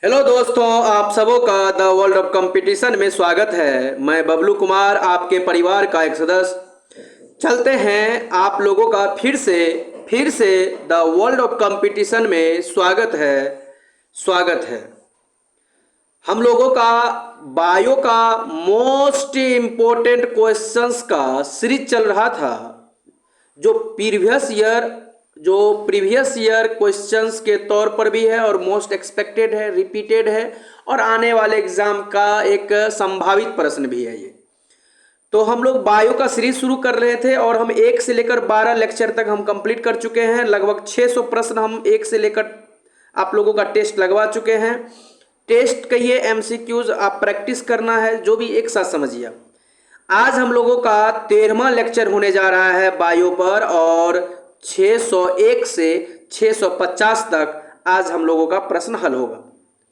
Hello दोस्तों, आप सबों का द वर्ल्ड ऑफ कंपटीशन में स्वागत है। मैं बबलू कुमार, आपके परिवार का एक सदस्य। चलते हैं आप लोगों का फिर से द वर्ल्ड ऑफ कंपटीशन में स्वागत है। हम लोगों का बायो का मोस्ट इम्पोर्टेंट क्वेश्चंस का सीरीज चल रहा था, जो प्रीवियस ईयर क्वेश्चंस के तौर पर भी है और मोस्ट एक्सपेक्टेड है, रिपीटेड है और आने वाले एग्जाम का एक संभावित प्रश्न भी है ये। तो हम लोग बायो का सीरीज शुरू कर रहे थे और हम 1 से लेकर 12 लेक्चर तक हम कंप्लीट कर चुके हैं। लगभग 600 प्रश्न हम 1 से लेकर आप लोगों का टेस्ट लगवा चुके हैं। टेस्ट कहिए, एमसीक्यूज आप प्रैक्टिस करना है, जो भी एक साथ समझिए। आज हम लोगों का 13वां लेक्चर होने जा रहा है बायो पर और 601 से 650 तक आज हम लोगों का प्रश्न हल होगा।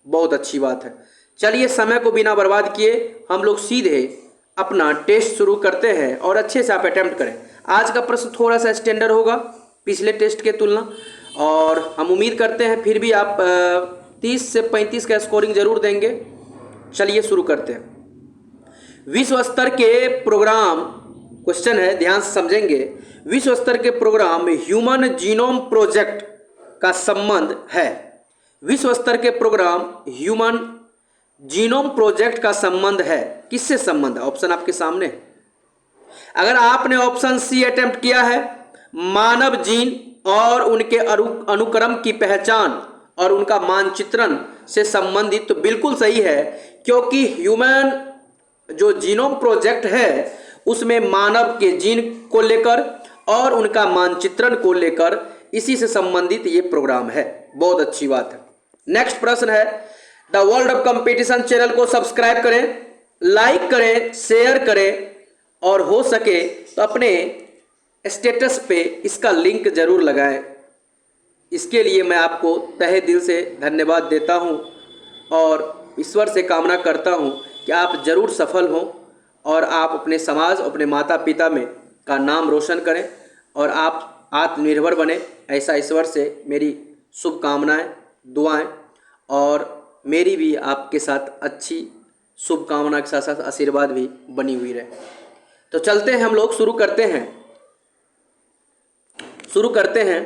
बहुत अच्छी बात है। चलिए, समय को बिना बर्बाद किए हम लोग सीधे अपना टेस्ट शुरू करते हैं और अच्छे से आप अटेम्प्ट करें। आज का प्रश्न थोड़ा सा स्टैंडर्ड होगा पिछले टेस्ट के तुलना, और हम उम्मीद करते हैं फिर भी आप 30 से 35 का स्कोरिंग जरूर देंगे। चलिए शुरू करते हैं। विश्व स्तर के प्रोग्राम क्वेश्चन है, ध्यान से समझेंगे। विश्व स्तर के प्रोग्राम ह्यूमन जीनोम प्रोजेक्ट का संबंध है। विश्व स्तर के प्रोग्राम ह्यूमन जीनोम प्रोजेक्ट का संबंध है। किससे संबंध है? ऑप्शन आपके सामने है। अगर आपने ऑप्शन सी अटेम्प्ट किया है, मानव जीन और उनके अनुक्रम की पहचान और उनका मानचित्रण से संबंधित, तो बिल्कुल सही है, क्योंकि ह्यूमन जो जीनोम प्रोजेक्ट है उसमें मानव के जीन को लेकर और उनका मानचित्रण को लेकर इसी से संबंधित ये प्रोग्राम है। बहुत अच्छी बात है। नेक्स्ट प्रश्न है, the world of competition channel को सब्सक्राइब करें, लाइक करें, शेयर करें और हो सके तो अपने स्टेटस पे इसका लिंक जरूर लगाएं। इसके लिए मैं आपको तहे दिल से धन्यवाद देता हूं और ईश्वर से कामना करता हूं कि आप जरूर सफल हों और आप अपने समाज, अपने माता पिता में का नाम रोशन करें और आप आत्मनिर्भर बने। ऐसा ईश्वर से मेरी शुभकामनाएं, दुआएं और मेरी भी आपके साथ अच्छी शुभकामना के साथ साथ आशीर्वाद भी बनी हुई रहे। तो चलते हैं, हम लोग शुरू करते हैं।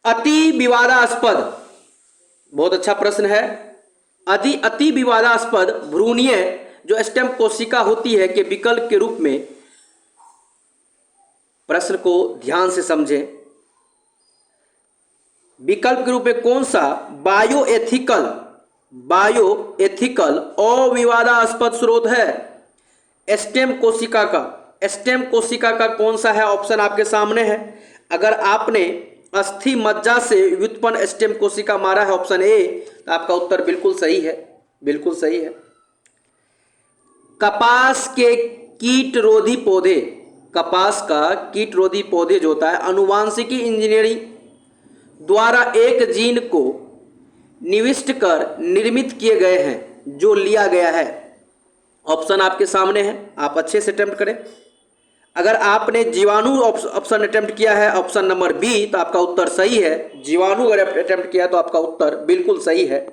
अति विवादास्पद, बहुत अच्छा प्रश्न है। अति विवादास्पद भ्रूणीय जो स्टेम कोशिका होती है के विकल्प के रूप में, प्रश्न को ध्यान से समझें। विकल्प के रूप में कौन सा बायोएथिकल अविवादास्पद स्रोत है स्टेम कोशिका का कौन सा है? ऑप्शन आपके सामने है। अगर आपने अस्थि मज्जा से व्युत्पन्न स्टेम कोशिका मारा है ऑप्शन ए, तो आपका उत्तर बिल्कुल सही है, बिल्कुल सही है। कपास के कीटरोधी पौधे, कपास का कीटरोधी पौधे जो होता है, आनुवांशिकी इंजीनियरिंग द्वारा एक जीन को निविष्ट कर निर्मित किए गए हैं, जो लिया गया है। ऑप्शन आपके सामने है, आप अच्छे से अटेम्प्ट करें। अगर आपने जीवाणु ऑप्शन अटेम्प्ट किया है, ऑप्शन नंबर बी, तो आपका उत्तर सही है। जीवाणु अगर अटेम्प्ट किया तो आपका उत्तर बिल्कुल सही है।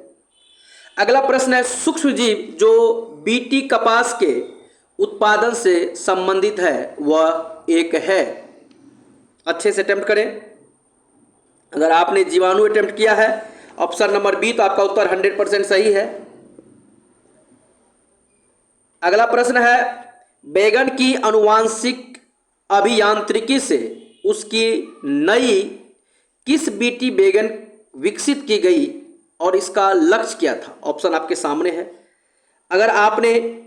अगला प्रश्न है, सूक्ष्म जीव जो बीटी कपास के उत्पादन से संबंधित है वह एक है। अच्छे से अटेम्प्ट करें। अगर आपने जीवाणु अटेम्प्ट किया है ऑप्शन नंबर बी, तो आपका उत्तर 100% सही है। अगला प्रश्न है, बैगन की आनुवांशिक अभियांत्रिकी से उसकी नई किस बीटी बैगन विकसित की गई और इसका लक्ष्य क्या था? ऑप्शन आपके सामने है। अगर आपने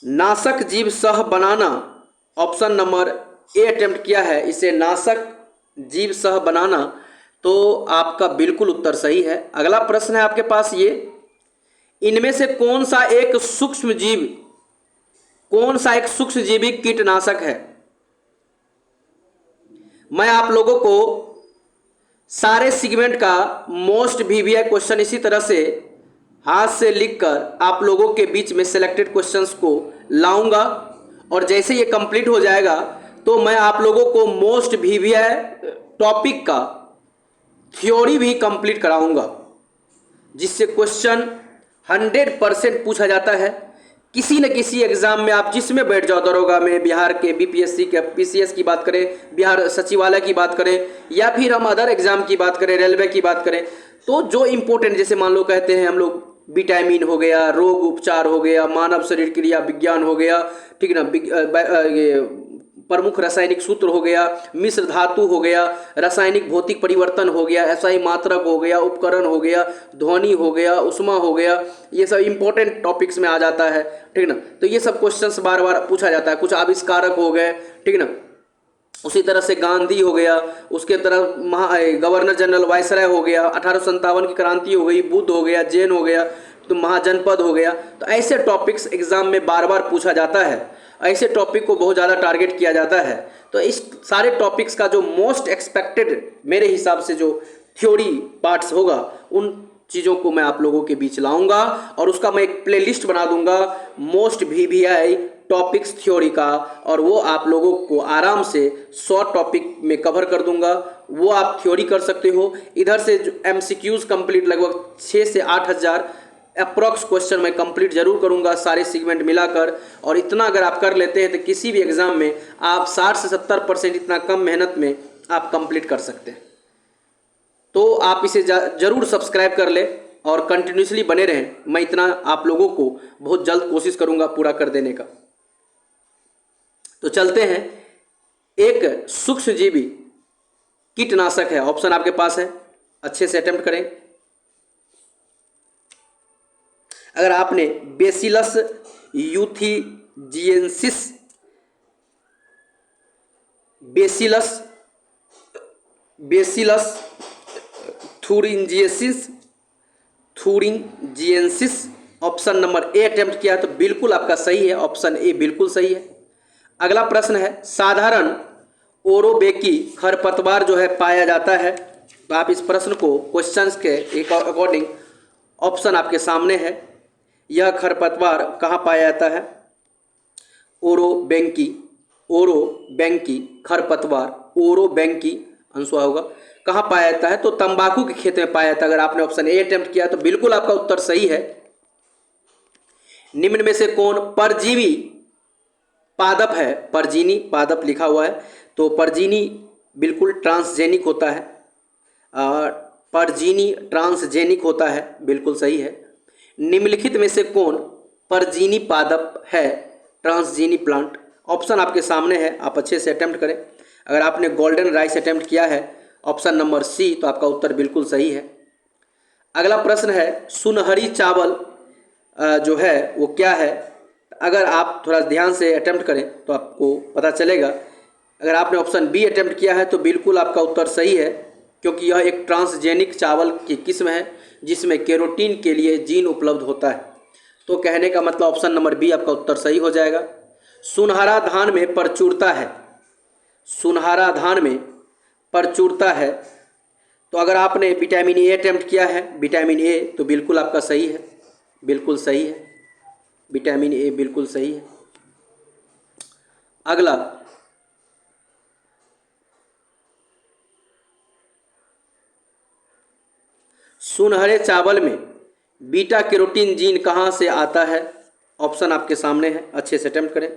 नाशक जीव सह बनाना ऑप्शन नंबर ए अटेम्प्ट किया है, इसे नाशक जीव सह बनाना, तो आपका बिल्कुल उत्तर सही है। अगला प्रश्न है आपके पास ये, इनमें से कौन सा एक सूक्ष्मजीवी कीटनाशक है? मैं आप लोगों को सारे सेगमेंट का मोस्ट वीवीआई क्वेश्चन इसी तरह से हाथ से लिखकर आप लोगों के बीच में सिलेक्टेड क्वेश्चंस को लाऊंगा, और जैसे ये कंप्लीट हो जाएगा तो मैं आप लोगों को मोस्ट वीवीआई टॉपिक का थ्योरी भी कंप्लीट कराऊंगा। जिससे क्वेश्चन 100% पूछा जाता है। किसी न किसी एग्जाम में आप जिसमें बैठ जाओ, दरोगा में, बिहार के बीपीएससी के, पीसीएस की बात करें, बिहार सचिवालय की बात करें, या फिर हम अदर एग्जाम की बात करें, रेलवे की बात करें, तो जो इम्पोर्टेंट, जैसे मान लो कहते हैं हम लोग विटामिन हो गया, रोग उपचार हो गया, मानव शरीर क्रिया विज्ञान हो गया, ठीक ना, ये प्रमुख रासायनिक सूत्र हो गया, मिश्र धातु हो गया, रासायनिक भौतिक परिवर्तन हो गया, एसआई मात्रक हो गया, उपकरण हो गया, ध्वनि हो गया, उष्मा हो गया, ये सब इंपॉर्टेंट टॉपिक्स में आ जाता है, ठीक ना। तो ये सब क्वेश्चंस बार बार पूछा जाता है। कुछ आविष्कारक हो गए, ठीक ना, उसी तरह से गांधी हो गया, उसके तरह गवर्नर जनरल वायसराय हो गया, 1857 की क्रांति हो गई, बुद्ध हो गया, जैन हो गया, तो महाजनपद हो गया। तो ऐसे टॉपिक्स एग्जाम में बार बार पूछा जाता है, ऐसे टॉपिक को बहुत ज़्यादा टारगेट किया जाता है। तो इस सारे टॉपिक्स का जो मोस्ट एक्सपेक्टेड मेरे हिसाब से जो थ्योरी पार्ट्स होगा, उन चीज़ों को मैं आप लोगों के बीच लाऊंगा और उसका मैं एक प्लेलिस्ट बना दूंगा, मोस्ट वीवीआई टॉपिक्स थ्योरी का, और वो आप लोगों को आराम से 100 टॉपिक में कवर कर दूंगा। वो आप थ्योरी कर सकते हो। इधर से जो एमसीक्यूज कंप्लीट लगभग 6 से 8 हज़ार अप्रॉक्स क्वेश्चन मैं कंप्लीट जरूर करूंगा, सारे सेगमेंट मिलाकर। और इतना अगर आप कर लेते हैं तो किसी भी एग्जाम में आप 60 से 70% इतना कम मेहनत में आप कंप्लीट कर सकते हैं। तो आप इसे जरूर सब्सक्राइब कर ले और कंटिन्यूसली बने रहें। मैं इतना आप लोगों को बहुत जल्द कोशिश करूंगा पूरा कर देने का। तो चलते हैं, एक सूक्ष्मजीवी कीटनाशक है, ऑप्शन आपके पास है, अच्छे से अटेम्प्ट करें। अगर आपने bacillus thuringiensis, bacillus thuringiensis option number A attempt किया है तो बिल्कुल आपका सही है, ऑप्शन ए बिल्कुल सही है। अगला प्रश्न है, साधारण ओरोबेकी खरपतवार जो है पाया जाता है। तो आप इस प्रश्न को क्वेश्चंस के एक अकॉर्डिंग ऑप्शन आपके सामने है। यह खरपतवार कहाँ पाया जाता है? ओरोबेंकी खरपतवार, ओरोबेंकी अंशुआ होगा, कहाँ पाया जाता है? तो तंबाकू के खेत में पाया जाता है। अगर आपने ऑप्शन ए अटेम्प्ट किया तो बिल्कुल आपका उत्तर सही है। निम्न में से कौन परजीवी पादप है? परजीनी पादप लिखा हुआ है, तो परजीनी बिल्कुल ट्रांसजेनिक होता है। परजीनी ट्रांसजेनिक होता है, बिल्कुल सही है। निम्नलिखित में से कौन परजीनी पादप है? ट्रांसजीनी प्लांट, ऑप्शन आपके सामने है, आप अच्छे से अटेम्प्ट करें। अगर आपने गोल्डन राइस अटेम्प्ट किया है ऑप्शन नंबर सी, तो आपका उत्तर बिल्कुल सही है। अगला प्रश्न है, सुनहरी चावल जो है वो क्या है? अगर आप थोड़ा ध्यान से अटेम्प्ट करें तो आपको पता चलेगा। अगर आपने ऑप्शन बी अटेम्प्ट किया है तो बिल्कुल आपका उत्तर सही है, क्योंकि यह एक ट्रांसजेनिक चावल की किस्म है जिसमें केरोटीन के लिए जीन उपलब्ध होता है। तो कहने का मतलब ऑप्शन नंबर बी आपका उत्तर सही हो जाएगा। सुनहरा धान में प्रचुरता है, सुनहरा धान में प्रचुरता है। तो अगर आपने विटामिन ए अटेम्प्ट किया है, विटामिन ए, तो बिल्कुल आपका सही है, बिल्कुल सही है, विटामिन ए बिल्कुल सही है। अगला, सुनहरे चावल में बीटा कैरोटीन जीन कहाँ से आता है? ऑप्शन आपके सामने है, अच्छे से अटेम्प्ट करें।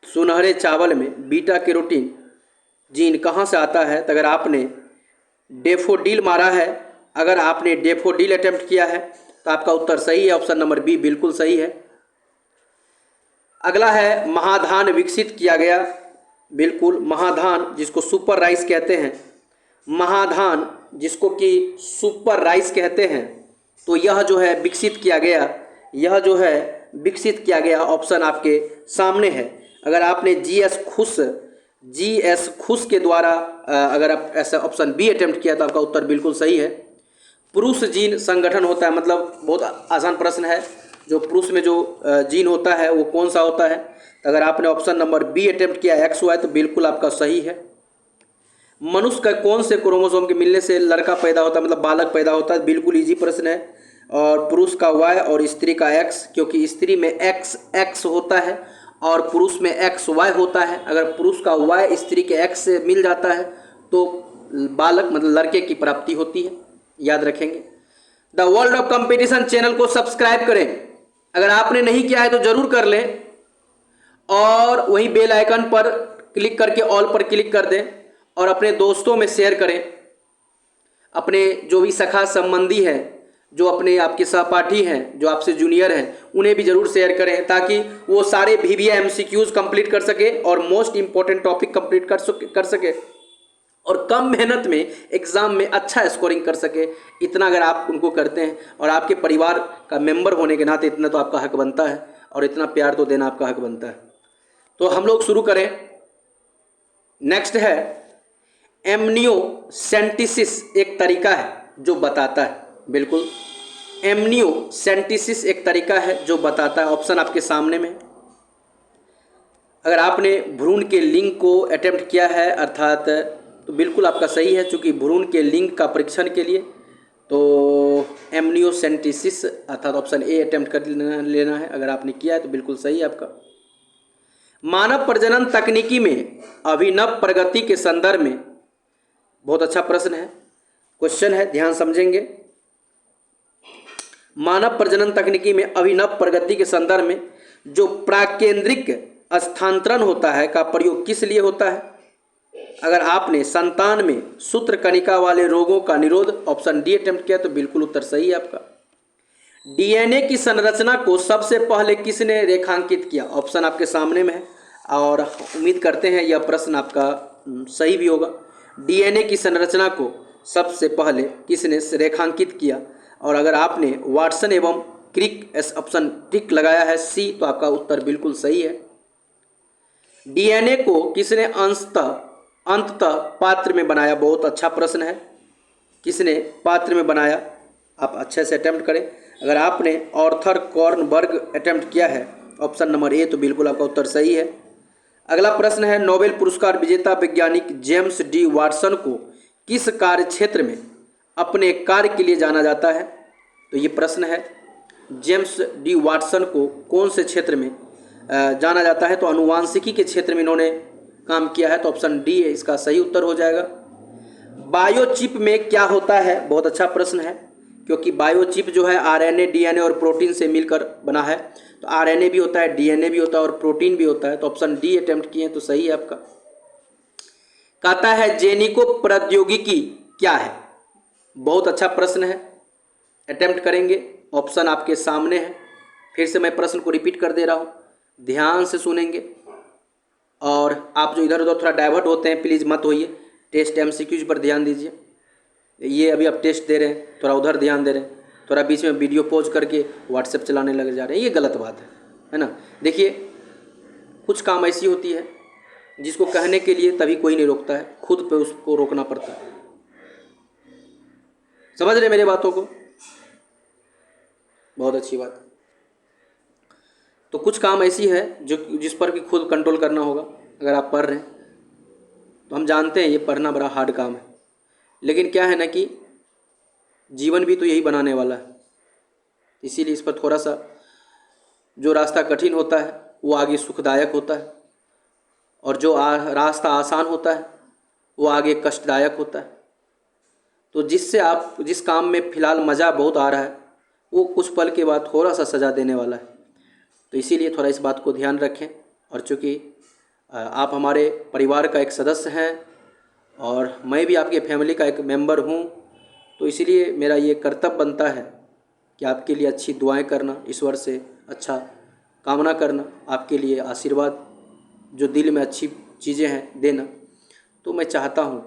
सुनहरे चावल में बीटा कैरोटीन जीन कहाँ से आता है? तो अगर आपने डेफोडिल मारा है, अगर आपने डेफोडिल अटेम्प्ट किया है तो आपका उत्तर सही है, ऑप्शन नंबर बी बिल्कुल सही है। अगला है, महाधान विकसित किया गया, बिल्कुल महाधान जिसको सुपर राइस कहते हैं, महाधान जिसको कि सुपर राइस कहते हैं, तो यह जो है विकसित किया गया, यह जो है विकसित किया गया, ऑप्शन आपके सामने है। अगर आपने जीएस खुश के द्वारा अगर आप ऐसा ऑप्शन बी अटेम्प्ट किया तो आपका उत्तर बिल्कुल सही है। पुरुष जीन संगठन होता है, मतलब बहुत आसान प्रश्न है, जो पुरुष में जो जीन होता है वो कौन सा होता है? तो अगर आपने ऑप्शन नंबर बी अटेम्प्ट किया XY तो बिल्कुल आपका सही है। मनुष्य का कौन से क्रोमोसोम के मिलने से लड़का पैदा होता है, मतलब बालक पैदा होता है? बिल्कुल इजी प्रश्न है। और पुरुष का Y और स्त्री का X, क्योंकि स्त्री में XX होता है और पुरुष में XY होता है। अगर पुरुष का Y स्त्री के X से मिल जाता है तो बालक मतलब लड़के की प्राप्ति होती है, याद रखेंगे। The world of competition channel को सब्सक्राइब करें, अगर आपने नहीं किया है तो जरूर कर लें, और वही बेल आइकन पर क्लिक करके ऑल पर क्लिक कर दें और अपने दोस्तों में शेयर करें। अपने जो भी सखा संबंधी हैं, जो अपने आपके सहपाठी हैं, जो आपसे जूनियर हैं, उन्हें भी जरूर शेयर करें ताकि वो सारे VBA MCQs कंप्लीट कर सके और मोस्ट इंपॉर्टेंट टॉपिक कंप्लीट कर सके और कम मेहनत में एग्जाम में अच्छा स्कोरिंग कर सके। इतना अगर आप उनको करते हैं और आपके परिवार का मेंबर होने के नाते इतना तो आपका हक बनता है और इतना प्यार तो देना आपका हक बनता है। तो हम लोग शुरू करें। नेक्स्ट है एमनियोसेंटेसिस, एक तरीका है जो बताता है, बिल्कुल एमनियोसेंटेसिस एक तरीका है जो बताता है। ऑप्शन आपके सामने में। अगर आपने भ्रूण के लिंग को अटेम्प्ट किया है अर्थात तो बिल्कुल आपका सही है, चूँकि भ्रूण के लिंग का परीक्षण के लिए तो एमनियोसेंटेसिस अर्थात ऑप्शन ए अटेम्प्ट कर लेना है। अगर आपने किया है तो बिल्कुल सही है आपका। मानव प्रजनन तकनीकी में अभिनव प्रगति के संदर्भ में, बहुत अच्छा प्रश्न है, क्वेश्चन है, ध्यान समझेंगे। मानव प्रजनन तकनीकी में अभिनव प्रगति के संदर्भ में जो प्राकेंद्रिक स्थानांतरण होता है का प्रयोग किस लिए होता है? अगर आपने संतान में सूत्र कणिका वाले रोगों का निरोध ऑप्शन डी अटेम्प्ट किया तो बिल्कुल उत्तर सही है आपका। DNA की संरचना को सबसे पहले किसने रेखांकित किया? ऑप्शन आपके सामने में है और उम्मीद करते हैं यह प्रश्न आपका सही भी होगा। DNA की संरचना को सबसे पहले किसने रेखांकित किया? और अगर आपने वाटसन एवं क्रिक ऑप्शन टिक लगाया है सी तो आपका उत्तर बिल्कुल सही है। DNA को किसने अंततः पात्र में बनाया? बहुत अच्छा प्रश्न है, किसने पात्र में बनाया? आप अच्छे से अटेम्प्ट करें। अगर आपने ऑर्थर कॉर्नबर्ग अटेम्प्ट किया है ऑप्शन नंबर ए तो बिल्कुल आपका उत्तर सही है। अगला प्रश्न है नोबेल पुरस्कार विजेता वैज्ञानिक जेम्स डी वाटसन को किस कार्य क्षेत्र में अपने कार्य के लिए जाना जाता है? तो ये प्रश्न है, जेम्स डी वाटसन को कौन से क्षेत्र में जाना जाता है? तो आनुवांशिकी के क्षेत्र में इन्होंने काम किया है, तो ऑप्शन डी है इसका सही उत्तर हो जाएगा। बायोचिप में क्या होता है? बहुत अच्छा प्रश्न है, क्योंकि बायोचिप जो है RNA, DNA और प्रोटीन से मिलकर बना है। तो RNA भी होता है, DNA भी होता है और प्रोटीन भी होता है, तो ऑप्शन डी अटेम्प्ट किए तो सही है आपका। कहता है जेनिको प्रौद्योगिकी क्या है? बहुत अच्छा प्रश्न है, अटेम्प्ट करेंगे। ऑप्शन आपके सामने है, फिर से मैं प्रश्न को रिपीट कर दे रहा हूँ, ध्यान से सुनेंगे। और आप जो इधर उधर थोड़ा डाइवर्ट होते हैं प्लीज़ मत होइए, टेस्ट MCQs पर ध्यान दीजिए। ये अभी आप टेस्ट दे रहे हैं, थोड़ा उधर ध्यान दे रहे हैं, थोड़ा बीच में वीडियो पॉज करके व्हाट्सएप चलाने लग जा रहे हैं, ये गलत बात है ना। देखिए कुछ काम ऐसी होती है जिसको कहने के लिए तभी कोई नहीं रोकता है, खुद पे उसको रोकना पड़ता है। समझ रहे मेरे बातों को? बहुत अच्छी बात। तो कुछ काम ऐसी है जो जिस पर कि खुद कंट्रोल करना होगा। अगर आप पढ़ रहे हैं तो हम जानते हैं ये पढ़ना बड़ा हार्ड काम है, लेकिन क्या है ना कि जीवन भी तो यही बनाने वाला है, इसीलिए इस पर थोड़ा सा जो रास्ता कठिन होता है वो आगे सुखदायक होता है, और जो रास्ता आसान होता है वो आगे कष्टदायक होता है। तो जिससे आप जिस काम में फ़िलहाल मज़ा बहुत आ रहा है वो कुछ पल के बाद थोड़ा सा सज़ा देने वाला है। तो इसीलिए थोड़ा इस बात को ध्यान रखें। और चूँकि आप हमारे परिवार का एक सदस्य हैं और मैं भी आपके फैमिली का एक मेंबर हूँ, तो इसीलिए मेरा ये कर्तव्य बनता है कि आपके लिए अच्छी दुआएं करना, ईश्वर से अच्छा कामना करना, आपके लिए आशीर्वाद जो दिल में अच्छी चीज़ें हैं देना। तो मैं चाहता हूँ,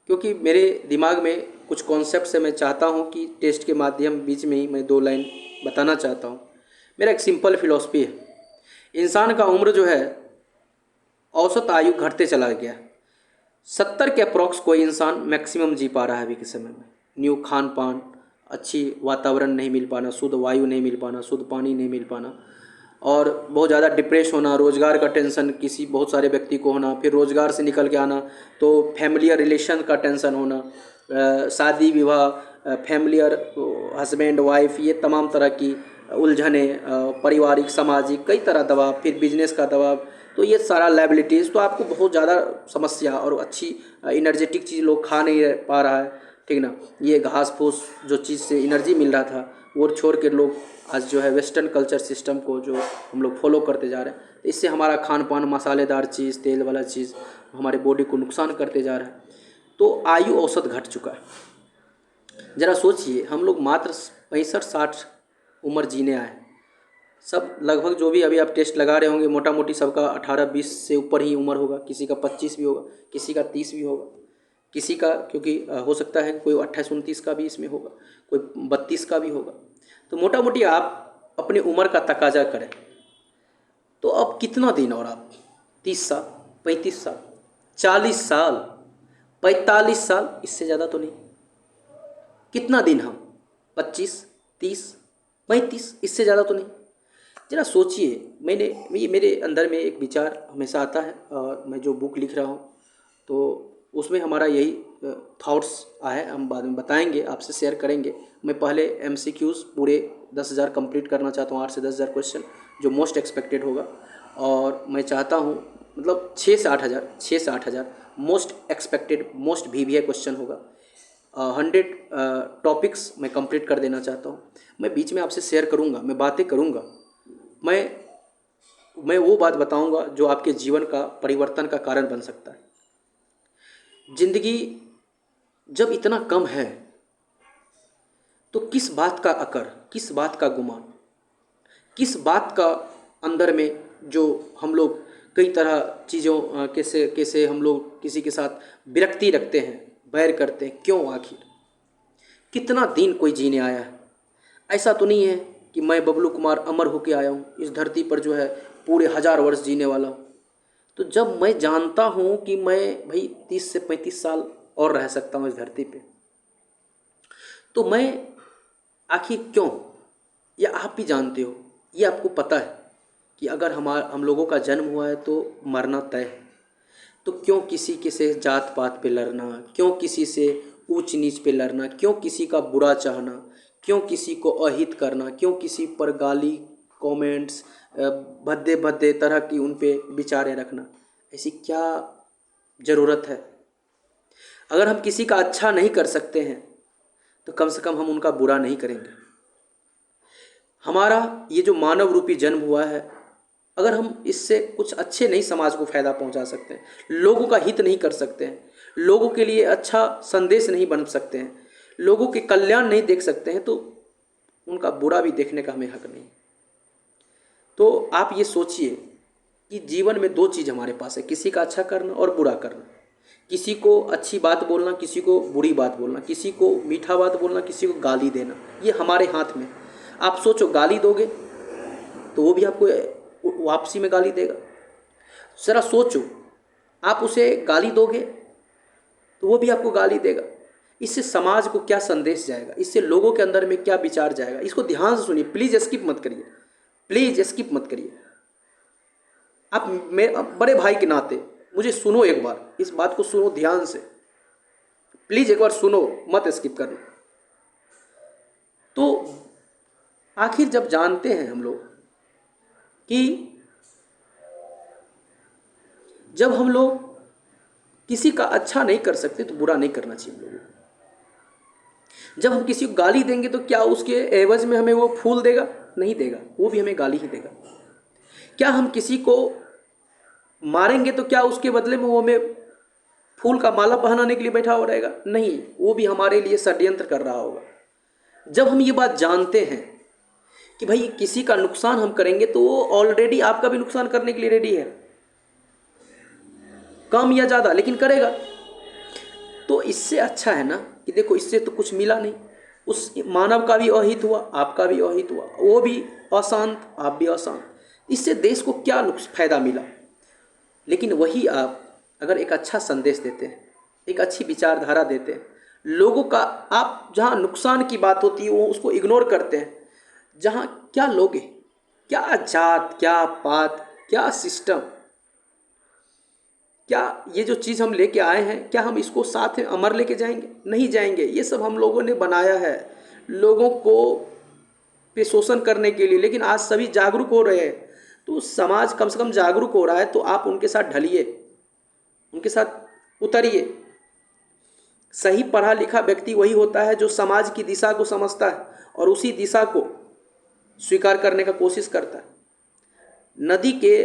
क्योंकि मेरे दिमाग में कुछ कॉन्सेप्ट से मैं चाहता हूँ कि टेस्ट के माध्यम बीच में ही मैं 2 लाइन बताना चाहता हूँ। मेरा एक सिंपल फिलॉसफी है, इंसान का उम्र जो है औसत आयु घटते चला गया। 70 के अप्रॉक्स कोई इंसान मैक्सिमम जी पा रहा है अभी के समय में। न्यू खान पान, अच्छी वातावरण नहीं मिल पाना, शुद्ध वायु नहीं मिल पाना, शुद्ध पानी नहीं मिल पाना, और बहुत ज़्यादा डिप्रेस होना, रोज़गार का टेंशन किसी बहुत सारे व्यक्ति को होना, फिर रोज़गार से निकल के आना तो फैमिलियर रिलेशन का टेंशन होना, शादी विवाह, फैमिलियर हस्बैंड वाइफ, ये तमाम तरह की उलझने, पारिवारिक सामाजिक कई तरह दबाव, फिर बिजनेस का दबाव, तो ये सारा लायबिलिटीज़, तो आपको बहुत ज़्यादा समस्या और अच्छी एनर्जेटिक चीज़ लोग खा नहीं पा रहा है, ठीक ना। ये घास फूस जो चीज़ से एनर्जी मिल रहा था वो छोड़ के लोग आज जो है वेस्टर्न कल्चर सिस्टम को जो हम लोग फॉलो करते जा रहे हैं, तो इससे हमारा खान पान मसालेदार चीज़, तेल वाला चीज़ हमारे बॉडी को नुकसान करते जा रहा है। तो आयु औसत घट चुका है। ज़रा सोचिए, हम लोग मात्र 65-60 उम्र जीने आए। सब लगभग जो भी अभी आप टेस्ट लगा रहे होंगे, मोटा मोटी सबका 18-20 से ऊपर ही उम्र होगा, किसी का 25 भी होगा, किसी का 30 भी होगा, किसी का क्योंकि हो सकता है कोई 28-29 का भी इसमें होगा, कोई 32 का भी होगा। तो मोटा मोटी आप अपनी उम्र का तकाजा करें तो अब कितना दिन और आप 30 साल, 35 साल, 40 साल, 45 साल, इससे ज़्यादा तो नहीं। कितना दिन हम 25, 30, 35, इससे ज़्यादा तो नहीं। जरा सोचिए, ये मेरे अंदर में एक विचार हमेशा आता है और मैं जो बुक लिख रहा हूँ तो उसमें हमारा यही थॉट्स आए, हम बाद में बताएंगे, आपसे शेयर करेंगे। मैं पहले MCQs पूरे 10,000 कंप्लीट करना चाहता हूँ, 8 से 10,000 क्वेश्चन जो मोस्ट एक्सपेक्टेड होगा। और मैं चाहता हूँ मतलब 6 से 8,000 most expected, most VBA question होगा। 100 टॉपिक्स मैं कंप्लीट कर देना चाहता हूँ। मैं बीच में आपसे शेयर करूँगा, मैं बातें करूँगा, मैं वो बात बताऊँगा जो आपके जीवन का परिवर्तन का कारण बन सकता है। जिंदगी जब इतना कम है तो किस बात का अकर, किस बात का गुमान, किस बात का अंदर में जो हम लोग कई तरह चीज़ों कैसे कैसे हम लोग किसी के साथ विरक्ति रखते हैं, बैर करते हैं, क्यों? आखिर कितना दिन कोई जीने आया है? ऐसा तो नहीं है कि मैं बबलू कुमार अमर होके आया हूँ इस धरती पर जो है पूरे 1000 वर्ष जीने वाला हूँ। तो जब मैं जानता हूँ कि मैं भाई 30 से 35 साल और रह सकता हूँ इस धरती पे, तो मैं आखिर क्यों, या आप भी जानते हो, ये आपको पता है कि अगर हम लोगों का जन्म हुआ है तो मरना तय है। तो क्यों किसी के से जात पात पे लड़ना, क्यों किसी से ऊंच नीच पे लड़ना, क्यों किसी का बुरा चाहना, क्यों किसी को अहित करना, क्यों किसी पर गाली कमेंट्स भद्दे भद्दे तरह की उन पे विचारें रखना? ऐसी क्या ज़रूरत है? अगर हम किसी का अच्छा नहीं कर सकते हैं तो कम से कम हम उनका बुरा नहीं करेंगे। हमारा ये जो मानव रूपी जन्म हुआ है, अगर हम इससे कुछ अच्छे नहीं समाज को फ़ायदा पहुंचा सकते हैं, लोगों का हित नहीं कर सकते हैं, लोगों के लिए अच्छा संदेश नहीं बन सकते हैं, लोगों के कल्याण नहीं देख सकते हैं, तो उनका बुरा भी देखने का हमें हक नहीं। तो आप ये सोचिए कि जीवन में 2 चीज़ हमारे पास है, किसी का अच्छा करना और बुरा करना। किसी को अच्छी बात बोलना, किसी को बुरी बात बोलना, किसी को मीठा बात बोलना, किसी को गाली देना, ये हमारे हाथ में। आप सोचो, गाली दोगे तो वो भी आपको वापसी में गाली देगा। ज़रा सोचो, आप उसे गाली दोगे तो वो भी आपको गाली देगा। इससे समाज को क्या संदेश जाएगा, इससे लोगों के अंदर में क्या विचार जाएगा? इसको ध्यान से सुनिए, प्लीज़ स्किप मत करिए, प्लीज़ स्किप मत करिए। आप मेरे बड़े भाई के नाते मुझे सुनो, एक बार इस बात को सुनो ध्यान से, प्लीज़ एक बार सुनो, मत स्किप करना। तो आखिर जब जानते हैं हम लोग कि जब हम लोग किसी का अच्छा नहीं कर सकते तो बुरा नहीं करना चाहिए हम लोगों को। जब हम किसी को गाली देंगे तो क्या उसके एवज में हमें वो फूल देगा? नहीं देगा, वो भी हमें गाली ही देगा। क्या हम किसी को मारेंगे तो क्या उसके बदले में वो हमें फूल का माला पहनाने के लिए बैठा हो रहेगा? नहीं, वो भी हमारे लिए षड्यंत्र कर रहा होगा। जब हम ये बात जानते हैं कि भाई किसी का नुकसान हम करेंगे तो वो ऑलरेडी आपका भी नुकसान करने के लिए रेडी है, कम या ज़्यादा लेकिन करेगा। तो इससे अच्छा है ना कि देखो, इससे तो कुछ मिला नहीं, उस मानव का भी अहित हुआ, आपका भी अहित हुआ, वो भी अशांत, आप भी अशांत। इससे देश को क्या फायदा मिला? लेकिन वही आप अगर एक अच्छा संदेश देते हैं, एक अच्छी विचारधारा देते हैं, लोगों का, आप जहाँ नुकसान की बात होती है वो उसको इग्नोर करते हैं, जहाँ क्या लोगे, क्या जात, क्या पात, क्या सिस्टम, क्या ये जो चीज़ हम लेके आए हैं, क्या हम इसको साथ में अमर लेके जाएंगे? नहीं जाएंगे। ये सब हम लोगों ने बनाया है लोगों को पे शोषण करने के लिए, लेकिन आज सभी जागरूक हो रहे हैं, तो समाज कम से कम जागरूक हो रहा है, तो आप उनके साथ ढलिए, उनके साथ उतरिए। सही पढ़ा लिखा व्यक्ति वही होता है जो समाज की दिशा को समझता है और उसी दिशा को स्वीकार करने का कोशिश करता है। नदी के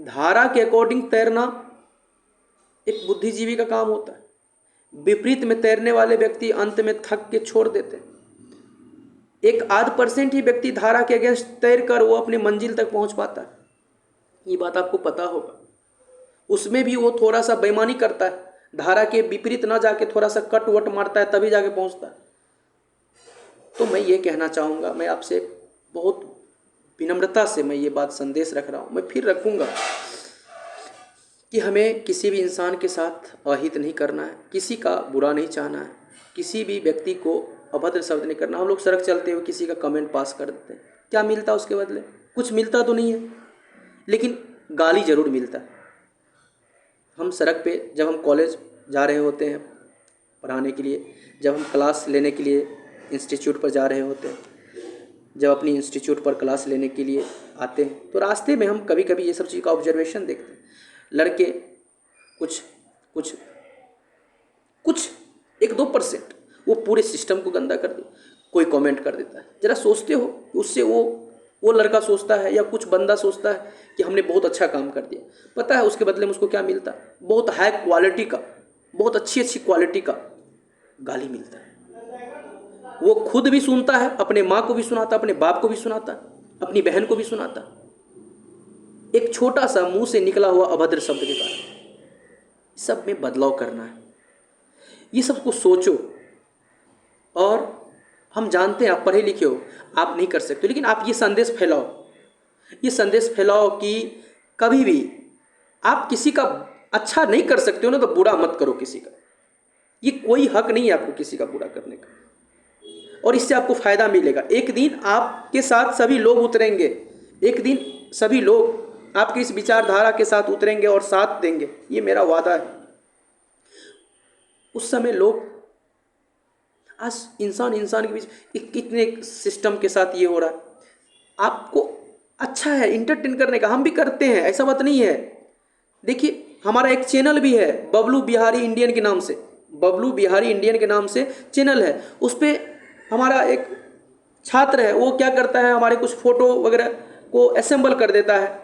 धारा के अकॉर्डिंग तैरना एक बुद्धिजीवी का काम होता है। विपरीत में तैरने वाले व्यक्ति अंत में थक के छोड़ देते हैं। 1% ही व्यक्ति धारा के अगेंस्ट तैर कर वो अपनी मंजिल तक पहुंच पाता है। ये बात आपको पता होगा। उसमें भी वो थोड़ा सा बेईमानी करता है, धारा के विपरीत ना जाके थोड़ा सा कट वट मारता है, तभी जाके पहुंचता है। तो मैं ये कहना चाहूँगा, मैं आपसे बहुत विनम्रता से मैं ये बात संदेश रख रहा हूँ, मैं फिर रखूँगा कि हमें किसी भी इंसान के साथ अहित नहीं करना है, किसी का बुरा नहीं चाहना है, किसी भी व्यक्ति को अभद्र शब्द नहीं करना। हम लोग सड़क चलते हुए किसी का कमेंट पास कर देते हैं, क्या मिलता है उसके बदले? कुछ मिलता तो नहीं है, लेकिन गाली जरूर मिलता है। हम सड़क पे जब हम कॉलेज जा रहे होते हैं पढ़ाने के लिए, जब हम क्लास लेने के लिए इंस्टीट्यूट पर जा रहे होते हैं, जब अपनी इंस्टीट्यूट पर क्लास लेने के लिए आते हैं, तो रास्ते में हम कभी कभी ये सब चीज़ का ऑब्जर्वेशन देखते हैं। लड़के कुछ 1-2% वो पूरे सिस्टम को गंदा कर दे, कोई कमेंट कर देता है। जरा सोचते हो, उससे वो लड़का सोचता है या कुछ बंदा सोचता है कि हमने बहुत अच्छा काम कर दिया, पता है उसके बदले में उसको क्या मिलता है? बहुत हाई क्वालिटी का, बहुत अच्छी क्वालिटी का गाली मिलता है। वो खुद भी सुनता है, अपने माँ को भी सुनाता, अपने बाप को भी सुनाता, अपनी बहन को भी सुनाता, एक छोटा सा मुंह से निकला हुआ अभद्र शब्द के कारण। सब में बदलाव करना है, ये सबको सोचो। और हम जानते हैं आप पढ़े लिखे हो, आप नहीं कर सकते, लेकिन आप ये संदेश फैलाओ कि कभी भी आप किसी का अच्छा नहीं कर सकते हो ना, तो बुरा मत करो किसी का। ये कोई हक नहीं है आपको किसी का बुरा करने का, और इससे आपको फायदा मिलेगा। एक दिन आपके साथ सभी लोग उतरेंगे, एक दिन सभी लोग आपकी इस विचारधारा के साथ उतरेंगे और साथ देंगे, ये मेरा वादा है। उस समय लोग, आज इंसान के बीच कितने सिस्टम के साथ ये हो रहा है, आपको अच्छा है इंटरटेन करने का, हम भी करते हैं, ऐसा बात नहीं है। देखिए हमारा एक चैनल भी है बबलू बिहारी इंडियन के नाम से, बबलू बिहारी इंडियन के नाम से चैनल है। उस पर हमारा एक छात्र है, वो क्या करता है, हमारे कुछ फोटो वगैरह को असेंबल कर देता है,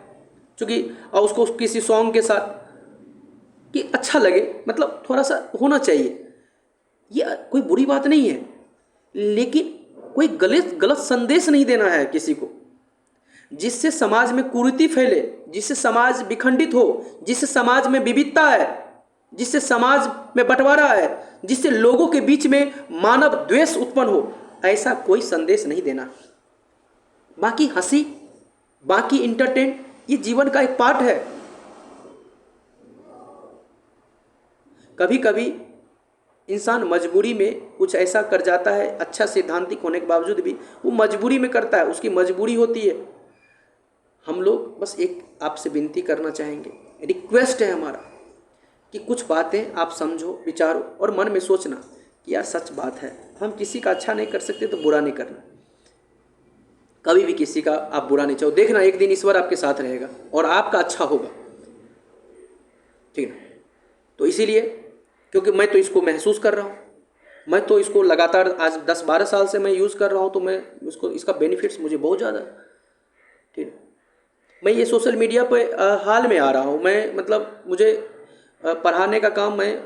चूँकि उसको किसी सॉन्ग के साथ कि अच्छा लगे, मतलब थोड़ा सा होना चाहिए। ये कोई बुरी बात नहीं है, लेकिन कोई गलत संदेश नहीं देना है किसी को, जिससे समाज में कुरीति फैले, जिससे समाज विखंडित हो, जिससे समाज में विविधता है, जिससे समाज में बंटवारा है, जिससे लोगों के बीच में मानव द्वेष उत्पन्न हो। ऐसा कोई संदेश नहीं देना। बाकी हंसी, बाकी इंटरटेन, ये जीवन का एक पार्ट है। कभी कभी इंसान मजबूरी में कुछ ऐसा कर जाता है, अच्छा सिद्धांतिक होने के बावजूद भी वो मजबूरी में करता है, उसकी मजबूरी होती है। हम लोग बस एक आपसे विनती करना चाहेंगे, रिक्वेस्ट है हमारा कि कुछ बातें आप समझो, विचारो और मन में सोचना कि यार सच बात है, हम किसी का अच्छा नहीं कर सकते तो बुरा नहीं करना। कभी भी किसी का आप बुरा नहीं चाहो, देखना एक दिन ईश्वर आपके साथ रहेगा और आपका अच्छा होगा, ठीक है। तो इसीलिए, क्योंकि मैं तो इसको महसूस कर रहा हूँ, मैं तो इसको लगातार आज 10-12 साल से मैं यूज़ कर रहा हूँ, तो मैं इसका बेनिफिट्स मुझे बहुत ज़्यादा, ठीक है। मैं ये सोशल मीडिया पे हाल में आ रहा हूँ, मैं मतलब मुझे पढ़ाने का काम, मैं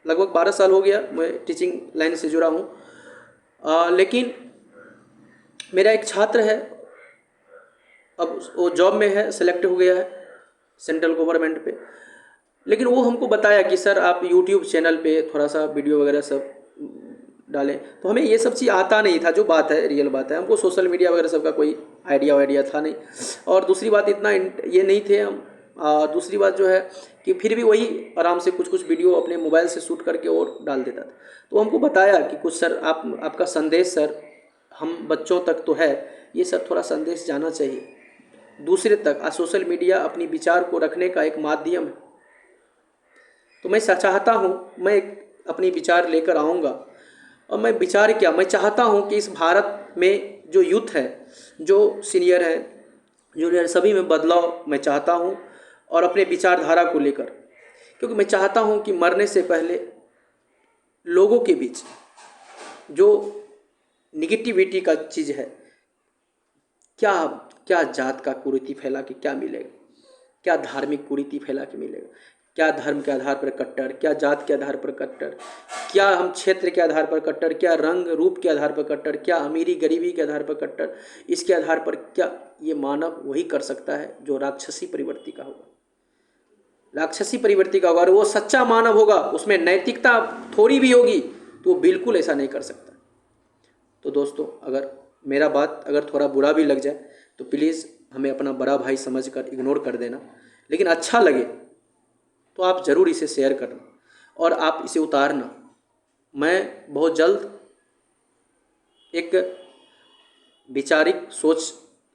लगभग 12 साल हो गया मैं टीचिंग लाइन से जुड़ा हूँ। लेकिन मेरा एक छात्र है, अब वो जॉब में है, सेलेक्ट हो गया है सेंट्रल गवर्नमेंट पे, लेकिन वो हमको बताया कि सर आप यूट्यूब चैनल पे थोड़ा सा वीडियो वगैरह सब डालें। तो हमें ये सब चीज़ आता नहीं था, जो बात है रियल बात है, हमको सोशल मीडिया वगैरह सब का कोई आइडिया था नहीं। और दूसरी बात इतना ये नहीं थे हम, दूसरी बात जो है कि फिर भी वही आराम से कुछ वीडियो अपने मोबाइल से शूट करके और डाल देता था। तो हमको बताया कि कुछ सर आपका संदेश सर हम बच्चों तक तो है, ये सर थोड़ा संदेश जाना चाहिए दूसरे तक। सोशल मीडिया अपनी विचार को रखने का एक माध्यम है। तो मैं चाहता हूँ, मैं अपनी विचार लेकर आऊँगा, और मैं विचार क्या, मैं चाहता हूँ कि इस भारत में जो यूथ है, जो सीनियर है, जूनियर, सभी में बदलाव मैं चाहता हूँ, और अपने विचारधारा को लेकर, क्योंकि मैं चाहता हूँ कि मरने से पहले लोगों के बीच जो निगेटिविटी का चीज़ है, क्या क्या जात का कुरीति फैला के क्या मिलेगा, क्या धार्मिक कुरीति फैला के मिलेगा, क्या धर्म के आधार पर कट्टर, क्या जात के आधार पर कट्टर, क्या हम क्षेत्र के आधार पर कट्टर, क्या रंग रूप के आधार पर कट्टर, क्या अमीरी गरीबी के आधार पर कट्टर, इसके आधार पर क्या ये मानव वही कर सकता है जो राक्षसी प्रवृत्ति का होगा, राक्षसी प्रवृत्ति का होगा। और वो सच्चा मानव होगा, उसमें नैतिकता थोड़ी भी होगी, तो वो बिल्कुल ऐसा नहीं कर सकता। तो दोस्तों, अगर मेरा बात अगर थोड़ा बुरा भी लग जाए तो प्लीज़ हमें अपना बड़ा भाई समझकर इग्नोर कर देना, लेकिन अच्छा लगे तो आप ज़रूर इसे शेयर करना और आप इसे उतारना। मैं बहुत जल्द एक विचारिक सोच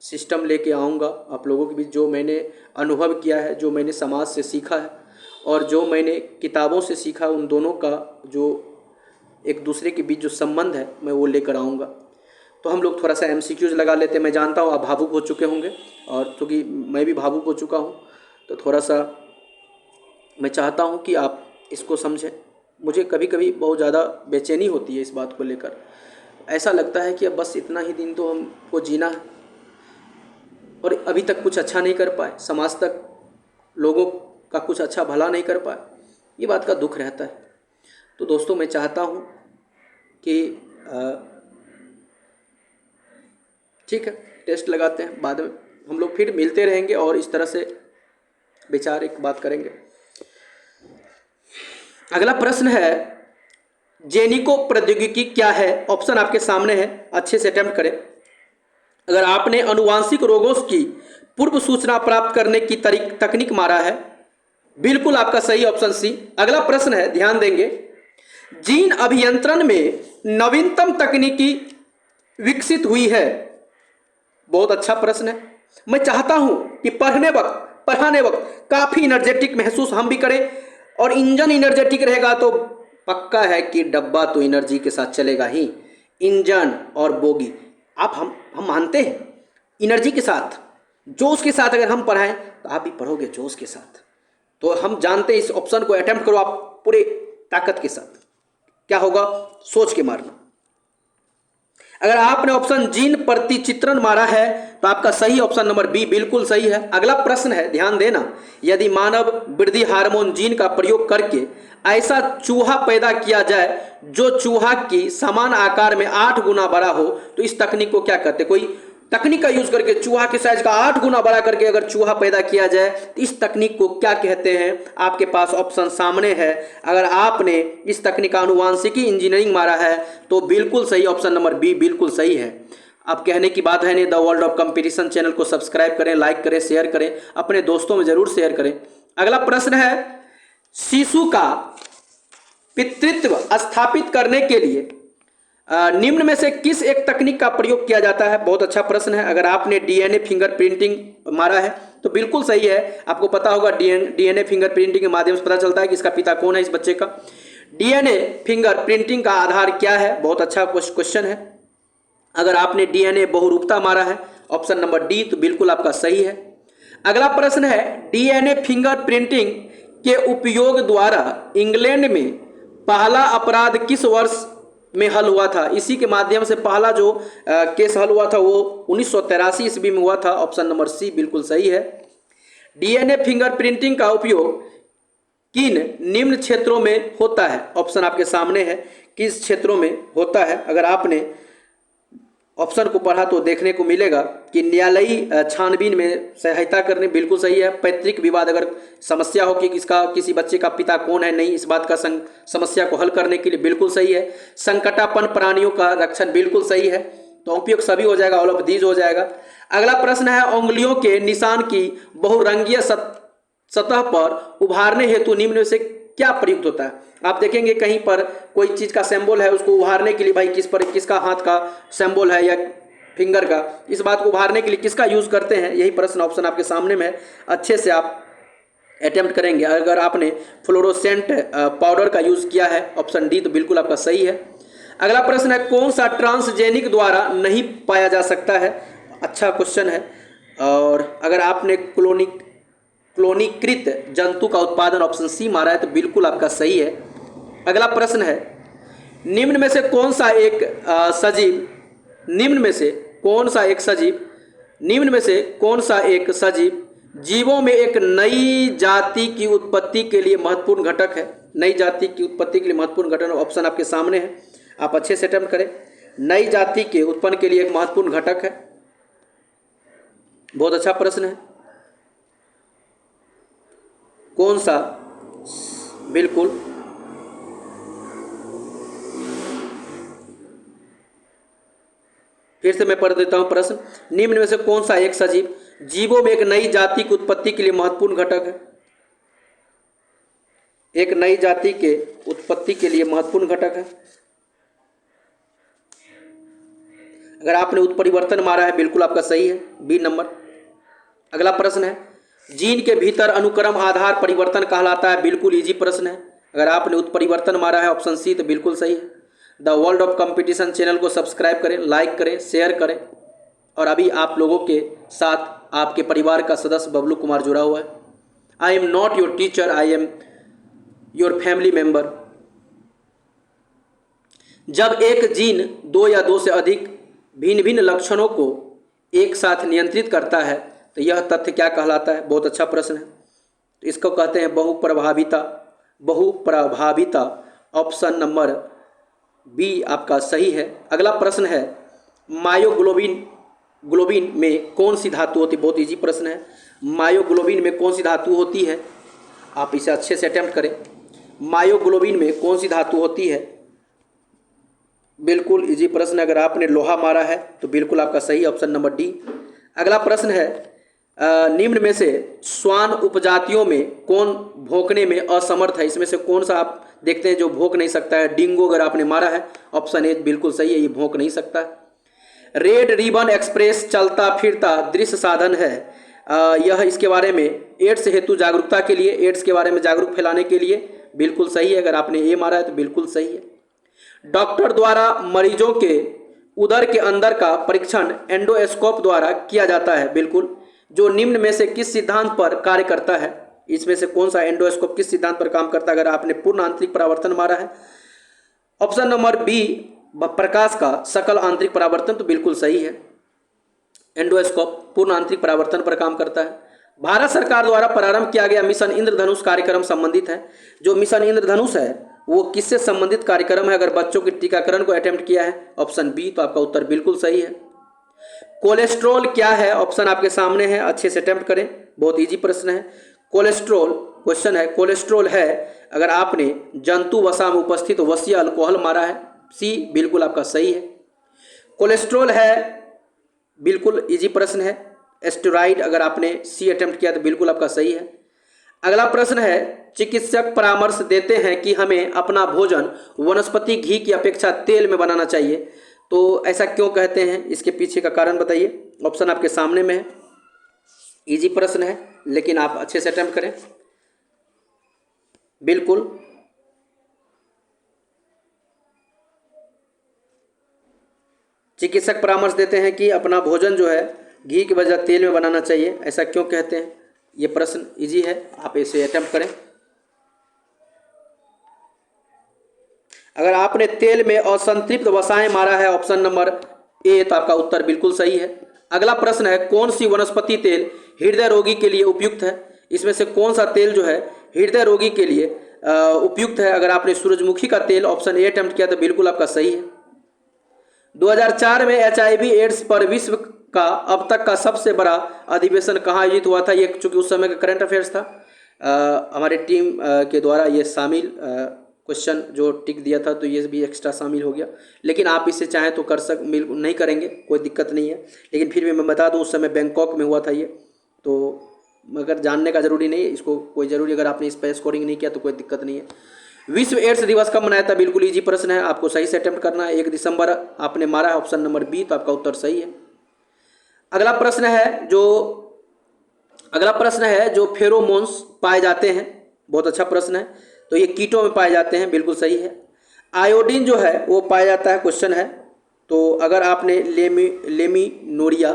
सिस्टम लेके आऊँगा आप लोगों के बीच, जो मैंने अनुभव किया है, जो मैंने समाज से सीखा है और जो मैंने किताबों से सीखा, उन दोनों का जो एक दूसरे के बीच जो संबंध है मैं वो लेकर आऊँगा। तो हम लोग थोड़ा सा MCQs लगा लेते हैं। मैं जानता हूँ आप भावुक हो चुके होंगे, और क्योंकि मैं भी भावुक हो चुका हूँ, तो थोड़ा सा मैं चाहता हूँ कि आप इसको समझें। मुझे कभी कभी बहुत ज़्यादा बेचैनी होती है इस बात को लेकर। ऐसा लगता है कि अब बस इतना ही दिन तो हमको जीना है और अभी तक कुछ अच्छा नहीं कर पाए, समाज तक लोगों का कुछ अच्छा भला नहीं कर पाए, ये बात का दुख रहता है। तो दोस्तों, मैं चाहता हूँ कि ठीक है, टेस्ट लगाते हैं, बाद में हम लोग फिर मिलते रहेंगे और इस तरह से विचार एक बात करेंगे। अगला प्रश्न है, जेनिको प्रौद्योगिकी क्या है? ऑप्शन आपके सामने है, अच्छे से अटेम्प्ट करें। अगर आपने अनुवांशिक रोगों की पूर्व सूचना प्राप्त करने की तकनीक मारा है, बिल्कुल आपका सही ऑप्शन सी। अगला प्रश्न है, ध्यान देंगे, जीन अभियंत्रण में नवीनतम तकनीकी विकसित हुई है। बहुत अच्छा प्रश्न है। मैं चाहता हूं कि पढ़ाने वक्त काफी एनर्जेटिक महसूस हम भी करें, और इंजन एनर्जेटिक रहेगा तो पक्का है कि डब्बा तो एनर्जी के साथ चलेगा ही। इंजन और बोगी आप हम मानते हैं, एनर्जी के साथ, जोश के साथ अगर हम पढ़ाएं तो आप भी पढ़ोगे जोश के साथ। तो हम जानते हैं, इस ऑप्शन को अटेम्प्ट करो आप पूरे ताकत के साथ। क्या होगा? सोच के मारना। अगर आपने ऑप्शन जीन प्रतिचित्रण मारा है तो आपका सही ऑप्शन नंबर बी बिल्कुल सही है। अगला प्रश्न है, ध्यान देना, यदि मानव वृद्धि हार्मोन जीन का प्रयोग करके ऐसा चूहा पैदा किया जाए जो चूहा की समान आकार में 8 गुना बड़ा हो, तो इस तकनीक को क्या कहते हैं? कोई तकनीक का यूज करके चूहा के साइज का 8 गुना बड़ा करके अगर चूहा पैदा किया जाए तो इस तकनीक को क्या कहते हैं? आपके पास ऑप्शन सामने है। अगर आपने इस तकनीक का आनुवांशिकी इंजीनियरिंग मारा है तो बिल्कुल सही, ऑप्शन नंबर बी बिल्कुल सही है। अब कहने की बात है नहीं, the world of competition channel को सब्सक्राइब करें, लाइक करें, शेयर करें, अपने दोस्तों में जरूर शेयर करें। अगला प्रश्न है, शिशु का पितृत्व स्थापित करने के लिए निम्न में से किस एक तकनीक का प्रयोग किया जाता है? बहुत अच्छा प्रश्न है। अगर आपने डीएनए फिंगर प्रिंटिंग मारा है तो बिल्कुल सही है। आपको पता होगा डीएनए फिंगर प्रिंटिंग के माध्यम से पता चलता है कि इसका पिता कौन है इस बच्चे का। डीएनए फिंगर प्रिंटिंग का आधार क्या है? बहुत अच्छा क्वेश्चन है। अगर आपने डीएनए बहुरूपता मारा है, ऑप्शन नंबर डी, तो बिल्कुल आपका सही है। अगला प्रश्न है, डीएनए फिंगर प्रिंटिंग के उपयोग द्वारा इंग्लैंड में पहला अपराध किस वर्ष में हल हुआ था? इसी के माध्यम से पहला जो केस हल हुआ था वो 1983 ईस्वी में हुआ था। ऑप्शन नंबर सी बिल्कुल सही है। डीएनए फिंगर प्रिंटिंग का उपयोग किन निम्न क्षेत्रों में होता है? ऑप्शन आपके सामने है, किस क्षेत्रों में होता है। अगर आपने ऑप्शन को पढ़ा तो देखने को मिलेगा कि न्यायालयी छानबीन में सहायता करने, बिल्कुल सही है। पैतृक विवाद, अगर समस्या हो कि किसी बच्चे का पिता कौन है, नहीं, इस बात का समस्या को हल करने के लिए बिल्कुल सही है। संकटापन्न प्राणियों का रक्षण, बिल्कुल सही है। तो उपयोग सभी हो जाएगा, ऑल ऑफ दीज हो जाएगा। अगला प्रश्न है, उंगलियों के निशान की बहुरंगीय सतह पर उभारने हेतु निम्न में से क्या प्रयुक्त होता है? आप देखेंगे कहीं पर कोई चीज का सिंबल है, उसको उभारने के लिए भाई किसका हाथ का सिंबल है या फिंगर का, इस बात को उभारने के लिए किसका यूज करते हैं? यही प्रश्न ऑप्शन आपके सामने में है, अच्छे से आप अटेम्प्ट करेंगे। अगर आपने फ्लोरोसेंट पाउडर का यूज किया है, ऑप्शन डी, तो बिल्कुल आपका सही है। अगला प्रश्न है, कौन सा ट्रांसजेनिक द्वारा नहीं पाया जा सकता है? अच्छा क्वेश्चन है। और अगर आपने क्लोनीकृत जंतु का उत्पादन, ऑप्शन सी मारा है, तो बिल्कुल आपका सही है। अगला प्रश्न है, निम्न में से कौन सा एक सजीव निम्न में से कौन सा एक सजीव निम्न में से कौन सा एक सजीव जीवों में एक नई जाति की उत्पत्ति के लिए महत्वपूर्ण घटक है? नई जाति की उत्पत्ति के लिए महत्वपूर्ण घटक ऑप्शन आपके सामने है, आप अच्छे से अटेम्प्ट करें। नई जाति के उत्पन्न के लिए एक महत्वपूर्ण घटक है। बहुत अच्छा प्रश्न है। कौन सा? बिल्कुल फिर से मैं पढ़ देता हूं प्रश्न। निम्न में से कौन सा एक सजीव जीवों में एक नई जाति की उत्पत्ति के लिए महत्वपूर्ण घटक है? एक नई जाति के उत्पत्ति के लिए महत्वपूर्ण घटक है। अगर आपने उत्परिवर्तन मारा है बिल्कुल आपका सही है, बी नंबर। अगला प्रश्न है, जीन के भीतर अनुक्रम आधार परिवर्तन कहलाता है? बिल्कुल इजी प्रश्न है। अगर आपने उत्परिवर्तन मारा है ऑप्शन सी तो बिल्कुल सही है। The world of competition channel को सब्सक्राइब करें, लाइक करें, शेयर करें। और अभी आप लोगों के साथ आपके परिवार का सदस्य बबलू कुमार जुड़ा हुआ है। I am not your teacher, I am your family member. जब एक जीन दो या दो से अधिक भिन्न भिन्न लक्षणों को एक साथ नियंत्रित करता है तो यह तथ्य क्या कहलाता है? बहुत अच्छा प्रश्न है। तो इसको कहते हैं बहुप्रभाविता। बहुप्रभाविता ऑप्शन नंबर बी आपका सही है। अगला प्रश्न है, मायोग्लोबिन में कौन सी धातु होती है? बहुत इजी प्रश्न है। मायोग्लोबिन में कौन सी धातु होती है? आप इसे अच्छे से अटेम्प्ट करें। मायोग्लोबिन में कौन सी धातु होती है? बिल्कुल इजी प्रश्न। अगर आपने लोहा मारा है तो बिल्कुल आपका सही ऑप्शन नंबर डी। अगला प्रश्न है, निम्न में से श्वान उपजातियों में कौन भौंकने में असमर्थ है? इसमें से कौन सा आप देखते हैं जो भौंक नहीं सकता है? डिंगो अगर आपने मारा है ऑप्शन ए बिल्कुल सही है, ये भौंक नहीं सकता। रेड रिबन एक्सप्रेस चलता फिरता दृश्य साधन है। यह इसके बारे में एड्स हेतु जागरूकता के लिए, एड्स के बारे में जागरूक फैलाने के लिए बिल्कुल सही है। अगर आपने ए मारा है तो बिल्कुल सही है। डॉक्टर द्वारा मरीजों के उदर के अंदर का परीक्षण एंडोस्कोप द्वारा किया जाता है। बिल्कुल। जो निम्न में से किस सिद्धांत पर कार्य करता है? इसमें से कौन सा एंडोस्कोप किस सिद्धांत पर काम करता है? अगर आपने पूर्ण आंतरिक परावर्तन मारा है ऑप्शन नंबर बी प्रकाश का सकल आंतरिक परावर्तन तो बिल्कुल सही है। एंडोस्कोप पूर्ण आंतरिक परावर्तन पर काम करता है। भारत सरकार द्वारा प्रारंभ किया गया मिशन इंद्रधनुष कार्यक्रम संबंधित है। जो मिशन इंद्रधनुष है वो किससे संबंधित कार्यक्रम है? अगर बच्चों के टीकाकरण को अटेम्प्ट किया है ऑप्शन बी तो आपका उत्तर बिल्कुल सही है। कोलेस्ट्रॉल क्या है? ऑप्शन आपके सामने है, अच्छे से अटेम्प्ट करें। बहुत इजी प्रश्न है। कोलेस्ट्रॉल क्वेश्चन है, कोलेस्ट्रॉल है अगर आपने जंतु वसा में उपस्थित वसीय अल्कोहल मारा है, सी बिल्कुल आपका सही है। कोलेस्ट्रॉल है बिल्कुल इजी प्रश्न है। एस्टेरॉइड अगर आपने सी अटेम्प्ट किया तो बिल्कुल आपका सही है। अगला प्रश्न है, चिकित्सक परामर्श देते हैं कि हमें अपना भोजन वनस्पति घी की अपेक्षा तेल में बनाना चाहिए, तो ऐसा क्यों कहते हैं? इसके पीछे का कारण बताइए। ऑप्शन आपके सामने में है। इजी प्रश्न है लेकिन आप अच्छे से अटेम्प्ट करें। बिल्कुल चिकित्सक परामर्श देते हैं कि अपना भोजन जो है घी के बजाय तेल में बनाना चाहिए, ऐसा क्यों कहते हैं? ये प्रश्न इजी है, आप इसे अटेम्प्ट करें। अगर आपने तेल में असंतृप्त वसाएं मारा है ऑप्शन नंबर ए तो आपका उत्तर बिल्कुल सही है। अगला प्रश्न है, कौन सी वनस्पति तेल हृदय रोगी के लिए उपयुक्त है? इसमें से कौन सा तेल जो है हृदय रोगी के लिए उपयुक्त है? अगर आपने सूरजमुखी का तेल ऑप्शन ए अटेम्प्ट किया तो बिल्कुल आपका सही है। 2004 में HIV एड्स पर विश्व का अब तक का सबसे बड़ा अधिवेशन कहाँ आयोजित हुआ था? ये चूंकि उस समय का करंट अफेयर्स था, हमारे टीम के द्वारा ये शामिल क्वेश्चन जो टिक दिया था तो ये भी एक्स्ट्रा शामिल हो गया, लेकिन आप इसे चाहें तो कर नहीं करेंगे, कोई दिक्कत नहीं है। लेकिन फिर भी मैं बता दूं उस समय बैंकॉक में हुआ था ये, तो मगर जानने का जरूरी नहीं है, इसको कोई जरूरी अगर आपने इस पर स्कोरिंग नहीं किया तो कोई दिक्कत नहीं है। विश्व एड्स दिवस कब मनाया था? बिल्कुल इजी प्रश्न है, आपको सही से अटेम्प्ट करना है। 1 दिसंबर आपने मारा है ऑप्शन नंबर बी तो आपका उत्तर सही है। अगला प्रश्न है जो फेरोमोन्स पाए जाते हैं, बहुत अच्छा प्रश्न है, तो ये कीटों में पाए जाते हैं, बिल्कुल सही है। आयोडीन जो है वो पाया जाता है, क्वेश्चन है, तो अगर आपने लेमिनोरिया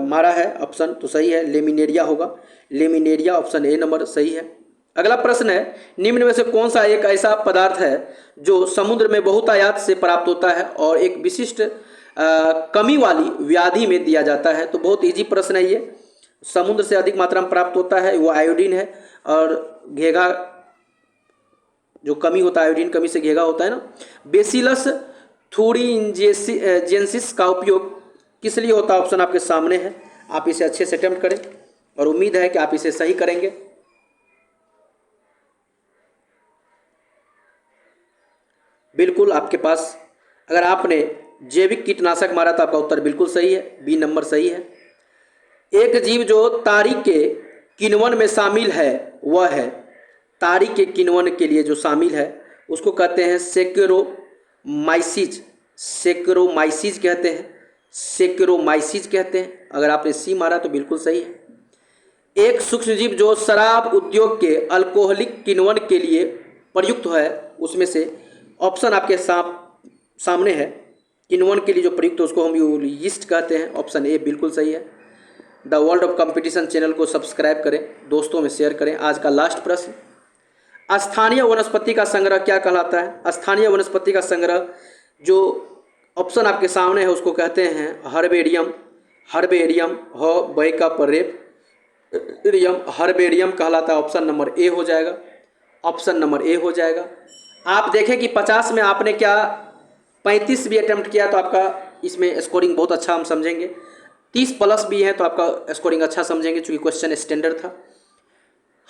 मारा है ऑप्शन तो सही है, लेमिनेरिया होगा, लेमिनेरिया ऑप्शन ए नंबर सही है। अगला प्रश्न है, निम्न में से कौन सा एक ऐसा पदार्थ है जो समुद्र में बहुतायत से प्राप्त होता है और एक विशिष्ट कमी वाली व्याधि में दिया जाता है। तो बहुत इजी प्रश्न है ये। समुद्र से अधिक मात्रा में प्राप्त होता है वो आयोडीन है, और घेघा जो कमी होता है, आयोडीन कमी से घेघा होता है ना। बेसिलस थूरिंजिएंसिस का उपयोग किस लिए होता है? ऑप्शन आपके सामने है, आप इसे अच्छे से अटेम्प्ट करें और उम्मीद है कि आप इसे सही करेंगे। बिल्कुल आपके पास, अगर आपने जैविक कीटनाशक मारा तो आपका उत्तर बिल्कुल सही है, बी नंबर सही है। एक जीव जो तारी के किण्वन में शामिल है वह है, तारी के किण्वन के लिए जो शामिल है उसको कहते हैं सेक्रोमाइसीज। सेक्रोमाइसीज कहते हैं, सेक्रोमाइसीज कहते हैं। अगर आपने सी मारा तो बिल्कुल सही है। एक सूक्ष्मजीव जो शराब उद्योग के अल्कोहलिक किण्वन के लिए प्रयुक्त है, उसमें से ऑप्शन आपके सामने है। किण्वन के लिए जो प्रयुक्त है उसको हम यीस्ट कहते हैं, ऑप्शन ए बिल्कुल सही है। The world of competition channel को सब्सक्राइब करें, दोस्तों में शेयर करें। आज का लास्ट प्रश्न, स्थानीय वनस्पति का संग्रह क्या कहलाता है? स्थानीय वनस्पति का संग्रह जो ऑप्शन आपके सामने है उसको कहते हैं हर्बेरियम। हर्बेरियम हो बैका परेरियम, हर्बेरियम कहलाता है। ऑप्शन नंबर ए हो जाएगा, ऑप्शन नंबर ए हो जाएगा। आप देखें कि 50 में आपने क्या 35 भी अटेम्प्ट किया तो आपका इसमें स्कोरिंग बहुत अच्छा हम समझेंगे। 30 प्लस भी है तो आपका स्कोरिंग अच्छा समझेंगे, चूँकि क्वेश्चन स्टैंडर्ड था।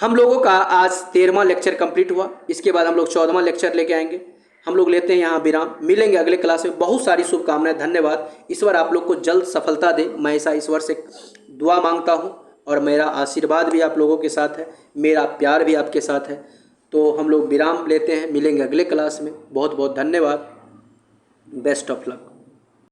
हम लोगों का आज 13वां लेक्चर कंप्लीट हुआ, इसके बाद हम लोग 14वां लेक्चर लेके आएंगे। हम लोग लेते हैं यहाँ विराम, मिलेंगे अगले क्लास में। बहुत सारी शुभकामनाएं, धन्यवाद। ईश्वर आप लोग को जल्द सफलता दे, मैं ऐसा ईश्वर से दुआ मांगता हूँ, और मेरा आशीर्वाद भी आप लोगों के साथ है, मेरा प्यार भी आपके साथ है। तो हम लोग विराम लेते हैं, मिलेंगे अगले क्लास में। बहुत बहुत धन्यवाद, बेस्ट ऑफ लक।